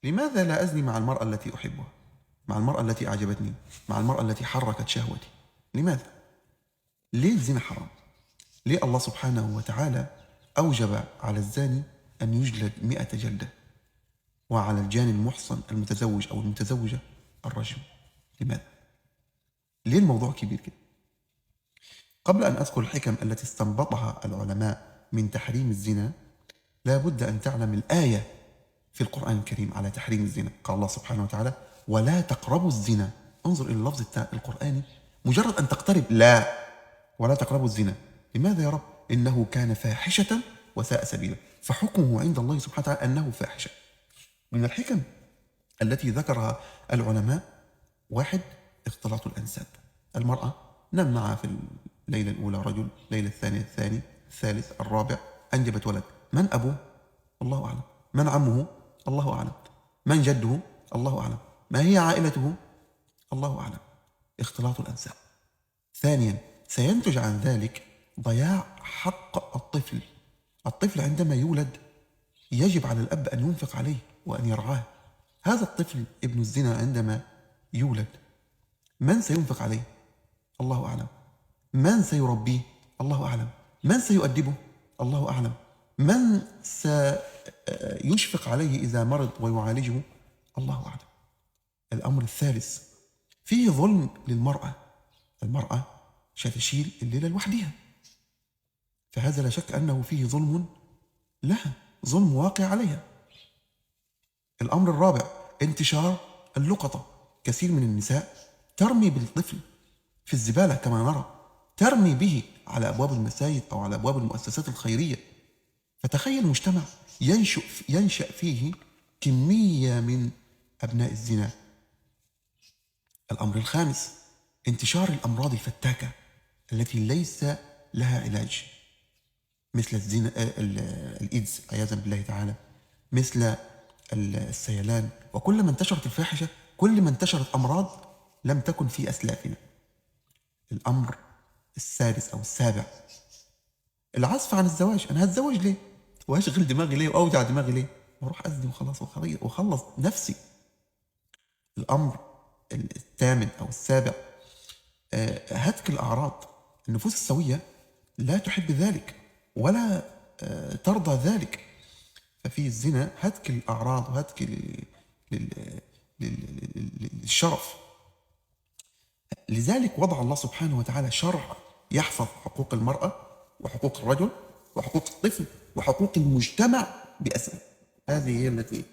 لماذا لا أزني مع المرأة التي أحبها، مع المرأة التي أعجبتني، مع المرأة التي حركت شهوتي؟ لماذا؟ ليه الزنا حرام؟ ليه الله سبحانه وتعالى أوجب على الزاني أن يجلد 100 جلدة، وعلى الجاني المحصن المتزوج أو المتزوجة الرجم؟ لماذا؟ ليه الموضوع كبير كده؟ قبل أن أذكر الحكم التي استنبطها العلماء من تحريم الزنا، لا بد أن تعلم الآية في القرآن الكريم على تحريم الزنا. قال الله سبحانه وتعالى: ولا تقربوا الزنا. انظر إلى اللفظ القرآني، مجرد أن تقترب، لا، ولا تقربوا الزنا. لماذا يا رب؟ إنه كان فاحشة وساء سبيلا، فحكمه عند الله سبحانه وتعالى أنه فاحشة. من الحكم التي ذكرها العلماء: واحد، اختلاط الأنساب. المرأة نام معها في الليلة الأولى رجل، الليلة الثانية الثاني، الثالث، الرابع، أنجبت ولد. من أبوه؟ الله أعلم. من عمه؟ الله أعلم. من جده؟ الله أعلم. ما هي عائلته؟ الله أعلم. اختلاط الأنساب. ثانيا، سينتج عن ذلك ضياع حق الطفل. الطفل عندما يولد يجب على الأب أن ينفق عليه وأن يرعاه. هذا الطفل ابن الزنا عندما يولد، من سينفق عليه؟ الله أعلم. من سيربيه؟ الله أعلم. من سيؤدبه؟ الله أعلم. من سيشفق عليه إذا مرض ويعالجه؟ الله أعلم. الأمر الثالث، فيه ظلم للمرأة. المرأة ستشيل الليلة لوحدها، فهذا لا شك أنه فيه ظلم لها، ظلم واقع عليها. الأمر الرابع، انتشار اللقطة. كثير من النساء ترمي بالطفل في الزبالة كما نرى، ترمي به على أبواب المساجد أو على أبواب المؤسسات الخيرية. فتخيل مجتمع ينشأ فيه كمية من أبناء الزنا. الأمر الخامس، انتشار الأمراض الفتاكة التي ليس لها علاج، مثل الزنا، الإيدز عياذا بالله تعالى، مثل السيلان. وكلما انتشرت الفاحشة كلما انتشرت أمراض لم تكن في أسلافنا. الأمر السادس أو السابع، العزف عن الزواج. أنا هتزوج ليه؟ وأشغل دماغي ليه؟ وأوجع دماغي ليه؟ وأروح أزني وخلاص وخلص نفسي. الأمر الثامن أو السابع، هتك الأعراض. النفوس السوية لا تحب ذلك ولا ترضى ذلك. ففي الزنا هتك الأعراض وهتك للشرف. لذلك وضع الله سبحانه وتعالى شرع يحفظ حقوق المرأة وحقوق الرجل وحقوق الطفل وحقوق المجتمع بأسره. هذه هي التي